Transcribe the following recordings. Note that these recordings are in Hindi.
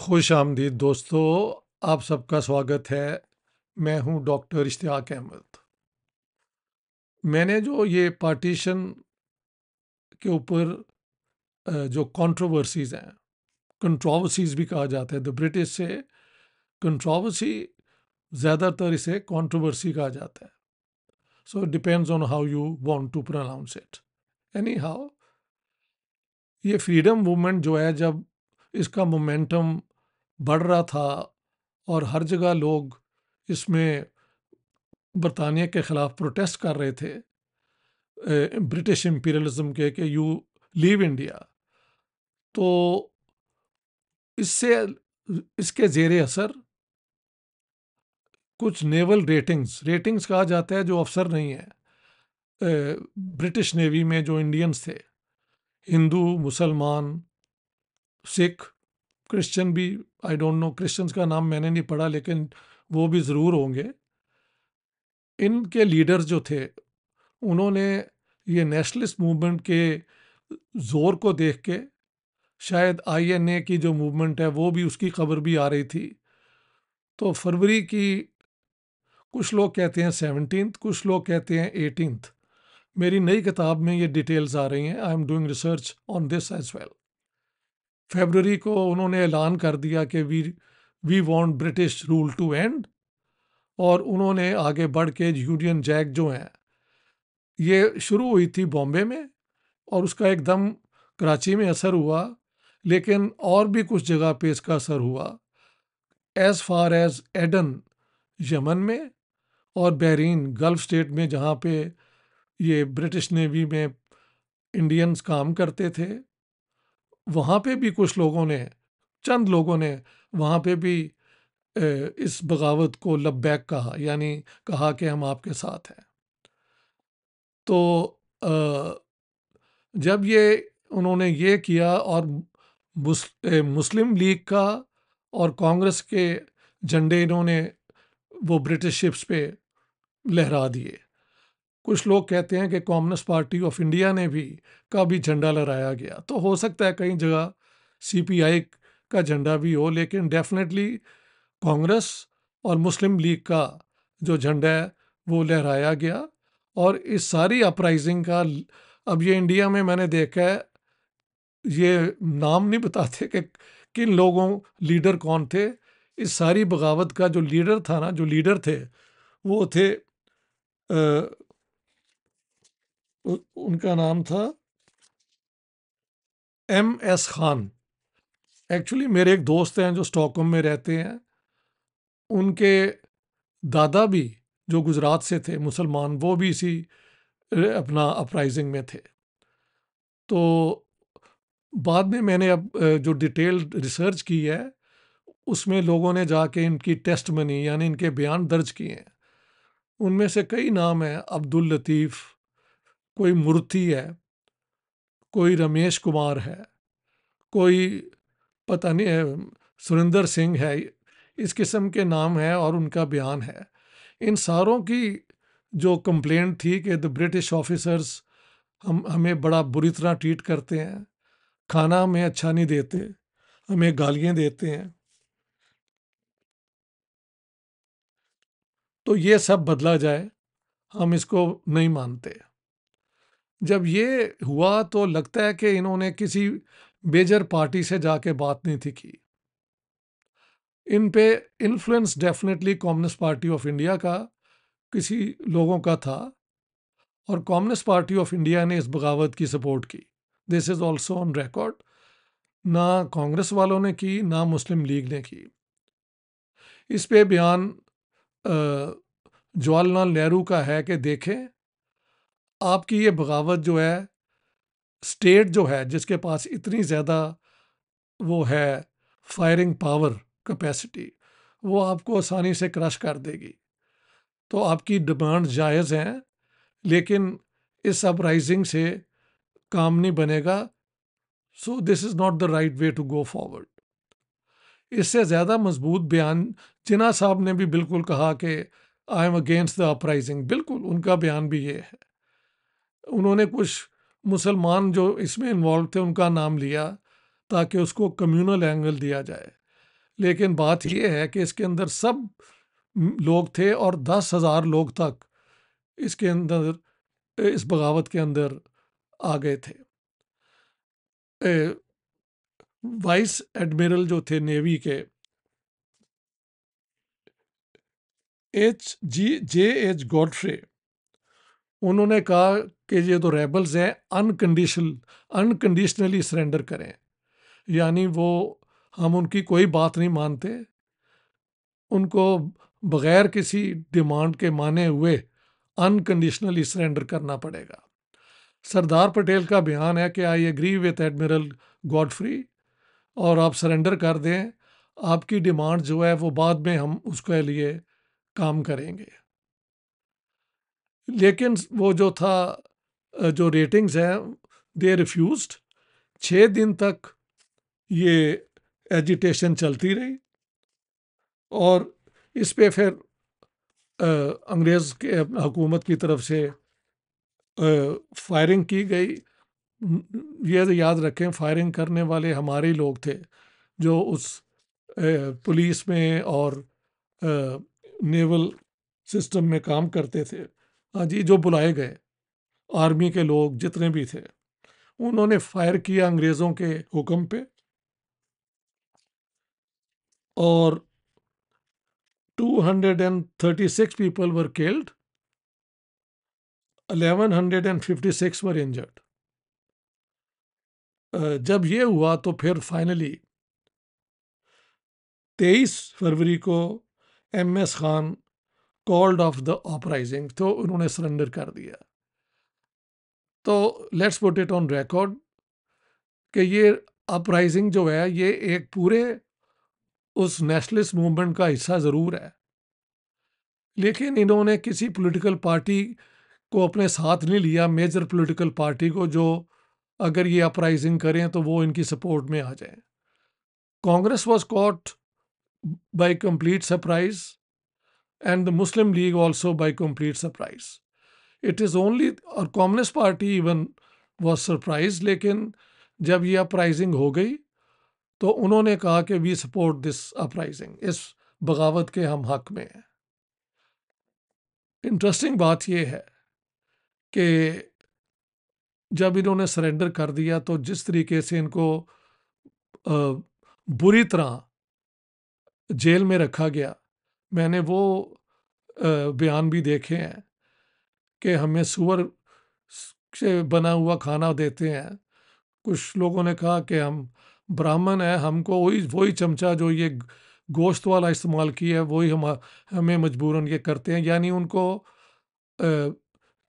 खुश आमदीद दोस्तों, आप सबका स्वागत है। मैं हूं डॉक्टर इश्तियाक अहमद। मैंने जो ये पार्टीशन के ऊपर जो कंट्रोवर्सीज हैं, कंट्रोवर्सीज भी कहा जाता है, द ब्रिटिश से कंट्रोवर्सी, ज़्यादातर इसे कंट्रोवर्सी कहा जाता है। So it depends on how you want to pronounce it. Anyhow, ये फ्रीडम मूवमेंट जो है, जब इसका मोमेंटम बढ़ रहा था और हर जगह लोग इसमें बरतानिया के ख़िलाफ़ प्रोटेस्ट कर रहे थे, ब्रिटिश इंपीरियलिज्म के, कि यू लीव इंडिया, तो इससे इसके ज़ेरे असर कुछ नेवल रेटिंग्स रेटिंग्स कहा जाता है, जो अफसर नहीं है ब्रिटिश नेवी में, जो इंडियंस थे, हिंदू, मुसलमान, सिख, क्रिश्चियन भी, आई डोंट नो, क्रिश्चियंस का नाम मैंने नहीं पढ़ा, लेकिन वो भी ज़रूर होंगे। इनके लीडर्स जो थे, उन्होंने ये नेशनलिस्ट मूवमेंट के ज़ोर को देख के, शायद आईएनए की जो मूवमेंट है वो भी, उसकी खबर भी आ रही थी, तो फरवरी की, कुछ लोग कहते हैं 17th, कुछ लोग कहते हैं 18th, मेरी नई किताब में ये डिटेल्स आ रही हैं, I am doing research on this as well. फरवरी को उन्होंने ऐलान कर दिया कि we want British rule to end, और उन्होंने आगे बढ़ के यूनियन जैक जो हैं, ये शुरू हुई थी बॉम्बे में, और उसका एकदम कराची में असर हुआ, लेकिन और भी कुछ जगह पे इसका असर हुआ, as far as Aden Yemen में, और बहरीन गल्फ स्टेट में, जहाँ पे ये ब्रिटिश नेवी में इंडियंस काम करते थे, वहाँ पे भी कुछ लोगों ने, चंद लोगों ने वहाँ पे भी इस बगावत को लब्बैक कहा, यानी कहा कि हम आपके साथ हैं। तो जब ये उन्होंने ये किया, और मुस्लिम लीग का और कांग्रेस के झंडे इन्होंने वो ब्रिटिश शिप्स पे लहरा दिए। कुछ लोग कहते हैं कि कम्युनिस्ट पार्टी ऑफ इंडिया ने भी का भी झंडा लहराया गया, तो हो सकता है कई जगह सीपीआई का झंडा भी हो, लेकिन डेफिनेटली कांग्रेस और मुस्लिम लीग का जो झंडा है वो लहराया गया। और इस सारी अपराइजिंग का, अब ये इंडिया में मैंने देखा है, ये नाम नहीं बताते कि किन लोगों, लीडर कौन थे। इस सारी बगावत का जो लीडर था ना, जो लीडर थे, वो थे, उनका नाम था एम.एस. खान। एक्चुअली मेरे एक दोस्त हैं जो स्टॉकहोम में रहते हैं, उनके दादा भी, जो गुजरात से थे, मुसलमान, वो भी इसी अपना अपराइजिंग में थे। तो बाद में मैंने अब जो डिटेल्ड रिसर्च की है, उसमें लोगों ने जाके इनकी टेस्ट मनी, यानी इनके बयान दर्ज किए हैं। उनमें से कई नाम हैं, अब्दुल लतीफ़, कोई मूर्ति है, कोई रमेश कुमार है, कोई पता नहीं है, सुरिंदर सिंह है, इस किस्म के नाम है, और उनका बयान है। इन सारों की जो कंप्लेंट थी कि द ब्रिटिश ऑफिसर्स हमें बड़ा बुरी तरह ट्रीट करते हैं, खाना हमें अच्छा नहीं देते, हमें गालियाँ देते हैं, तो ये सब बदला जाए, हम इसको नहीं मानते। जब ये हुआ तो लगता है कि इन्होंने किसी मेजर पार्टी से जाके बात नहीं थी की। इन पे influence definitely communist party of India का, किसी लोगों का था, और कम्युनिस्ट पार्टी ऑफ इंडिया ने इस बगावत की सपोर्ट की। This is also on record. ना कांग्रेस वालों ने की, ना मुस्लिम लीग ने की। इस पे बयान जवाहरलाल नेहरू का है कि देखें, आपकी ये बगावत जो है, स्टेट जो है जिसके पास इतनी ज़्यादा वो है फायरिंग पावर कैपेसिटी, वो आपको आसानी से क्रश कर देगी। तो आपकी डिमांड जायज़ हैं, लेकिन इस अपराइजिंग से काम नहीं बनेगा। So this is not the right way to go forward. इससे ज़्यादा मजबूत बयान जिन्ना साहब ने भी बिल्कुल कहा कि I am against the uprising, बिल्कुल उनका बयान भी ये है। उन्होंने कुछ मुसलमान जो इसमें इन्वॉल्व थे उनका नाम लिया, ताकि उसको कम्युनल एंगल दिया जाए, लेकिन बात यह है कि इसके अंदर सब लोग थे और 10,000 लोग तक इसके अंदर, इस बगावत के अंदर आ गए थे। वाइस एडमिरल जो थे नेवी के, J.H. गॉडफ्रे, उन्होंने कहा कि ये तो रेबल्स हैं, अनकंडीशनली सरेंडर करें, यानी वो, हम उनकी कोई बात नहीं मानते, उनको बगैर किसी डिमांड के माने हुए अनकंडीशनली सरेंडर करना पड़ेगा। सरदार पटेल का बयान है कि I agree with Admiral Godfrey, और आप सरेंडर कर दें, आपकी डिमांड जो है वो बाद में हम उसके लिए काम करेंगे। लेकिन वो जो था, जो रेटिंग्स हैं, दे रिफ्यूज्ड। 6 दिन तक ये एजिटेशन चलती रही और इस पे फिर अंग्रेज़ के हुकूमत की तरफ से फायरिंग की गई। ये तो याद रखें, फायरिंग करने वाले हमारे ही लोग थे जो उस पुलिस में और नेवल सिस्टम में काम करते थे। हाँ जी, जो बुलाए गए आर्मी के लोग जितने भी थे, उन्होंने फायर किया अंग्रेज़ों के हुक्म पे, और 236 people were killed, 1156 were injured। जब ये हुआ तो फिर फाइनली 23 फरवरी को MS Khan called off the uprising, तो उन्होंने सरेंडर कर दिया। तो let's put it on record कि ये अपराइजिंग जो है ये एक पूरे उस नेशनलिस्ट मूवमेंट का हिस्सा ज़रूर है, लेकिन इन्होंने किसी पॉलिटिकल पार्टी को अपने साथ नहीं लिया, मेजर पॉलिटिकल पार्टी को, जो अगर ये अपराइजिंग करें तो वो इनकी सपोर्ट में आ जाए। Congress was caught by complete surprise and the Muslim League also by complete surprise. It is only, और communist party even was surprise, लेकिन जब ये अपराइजिंग हो गई तो उन्होंने कहा कि वी सपोर्ट दिस अपराइजिंग, इस बगावत के हम हक में हैं। इंटरेस्टिंग बात यह है कि जब इन्होंने सरेंडर कर दिया तो जिस तरीके से इनको बुरी तरह जेल में रखा गया, मैंने वो बयान भी देखे हैं कि हमें सुअर से बना हुआ खाना देते हैं। कुछ लोगों ने कहा कि हम ब्राह्मण हैं, हमको वही वही चमचा जो ये गोश्त वाला इस्तेमाल किया है वही हमें मजबूरन ये करते हैं। यानी उनको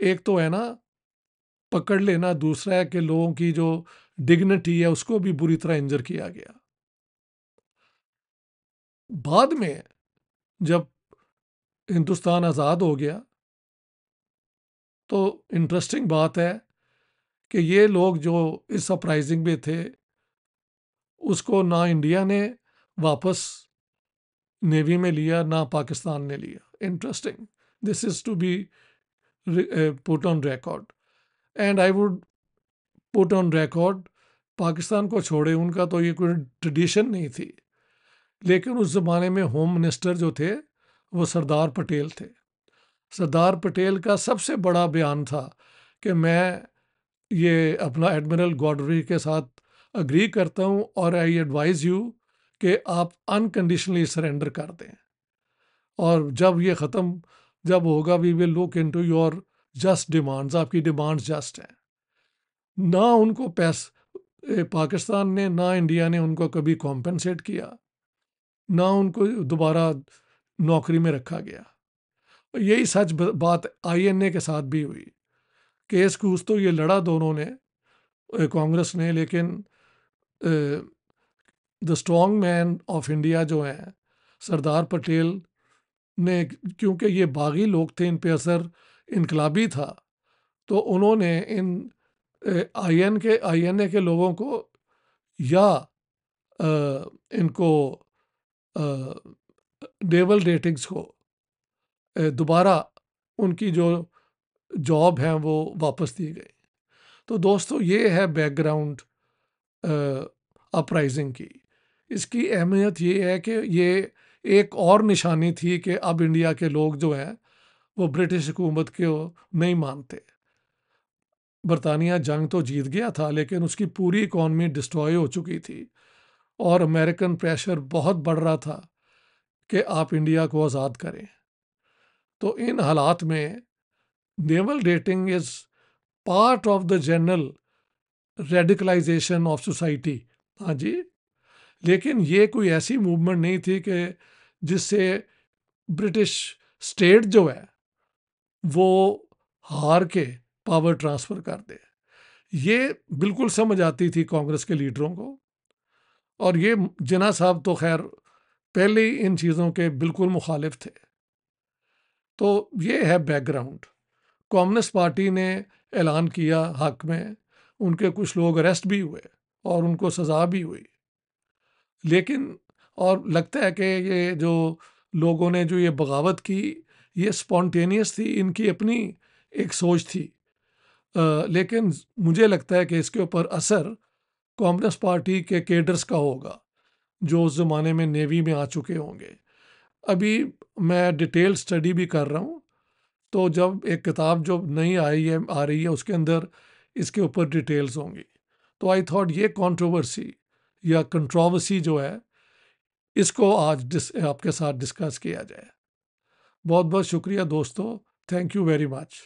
एक तो है ना पकड़ लेना, दूसरा है कि लोगों की जो डिग्निटी है उसको भी बुरी तरह इंजर किया गया। बाद में जब हिंदुस्तान आज़ाद हो गया तो इंटरेस्टिंग बात है कि ये लोग जो इस अपराइजिंग में थे उसको ना इंडिया ने वापस नेवी में लिया ना पाकिस्तान ने लिया। Interesting, this is to be put on record and I would put on record, Pakistan को छोड़े, उनका तो ये कोई ट्रेडिशन नहीं थी, लेकिन उस ज़माने में होम मिनिस्टर जो थे वो सरदार पटेल थे। सरदार पटेल का सबसे बड़ा बयान था कि मैं ये अपना एडमिरल गॉडफ्री के साथ अग्री करता हूँ और आई एडवाइज यू कि आप अनकंडीशनली सरेंडर कर दें, और जब ये ख़त्म जब होगा we will look into your just demands, आपकी डिमांड्स जस्ट हैं। ना उनको पाकिस्तान ने ना इंडिया ने उनको कभी कॉम्पेंसेट किया, ना उनको दोबारा नौकरी में रखा गया। यही सच बात INA के साथ भी हुई। केस कूस तो ये लड़ा दोनों ने, कांग्रेस ने, लेकिन the strong man of India जो हैं सरदार पटेल ने, क्योंकि ये बागी लोग थे, इन पे असर इनकलाबी था, तो उन्होंने इन INA के लोगों को या इनको नेवल रेटिंग्स को दोबारा उनकी जो जॉब है वो वापस दी गई। तो दोस्तों ये है बैकग्राउंड अपराइजिंग की। इसकी अहमियत ये है कि ये एक और निशानी थी कि अब इंडिया के लोग जो हैं वो ब्रिटिश हुकूमत को नहीं मानते। बरतानिया जंग तो जीत गया था, लेकिन उसकी पूरी इकॉनमी डिस्ट्रॉय हो चुकी थी और अमेरिकन प्रेशर बहुत बढ़ रहा था कि आप इंडिया को आज़ाद करें। तो इन हालात में naval rating is part of the general radicalization of society. हाँ जी, लेकिन ये कोई ऐसी मूवमेंट नहीं थी कि जिससे ब्रिटिश स्टेट जो है वो हार के पावर ट्रांसफ़र कर दे। ये बिल्कुल समझ आती थी कांग्रेस के लीडरों को, और ये जिन्ना साहब तो खैर पहले ही इन चीज़ों के बिल्कुल मुखालिफ थे। तो ये है बैकग्राउंड। कम्युनिस्ट पार्टी ने ऐलान किया हक में, उनके कुछ लोग अरेस्ट भी हुए और उनको सज़ा भी हुई। लेकिन और लगता है कि ये जो लोगों ने जो ये बगावत की, ये स्पॉन्टेनियस थी, इनकी अपनी एक सोच थी। लेकिन मुझे लगता है कि इसके ऊपर असर कम्युनिस्ट पार्टी के केडर्स का होगा, जो उस ज़माने में नेवी में आ चुके होंगे। अभी मैं डिटेल स्टडी भी कर रहा हूँ, तो जब एक किताब जो नई आ रही है उसके अंदर इसके ऊपर डिटेल्स होंगी। तो आई थॉट ये कंट्रोवर्सी या कंट्रोवर्सी जो है, इसको आज आपके साथ डिस्कस किया जाए। बहुत बहुत शुक्रिया दोस्तों, थैंक यू वेरी मच।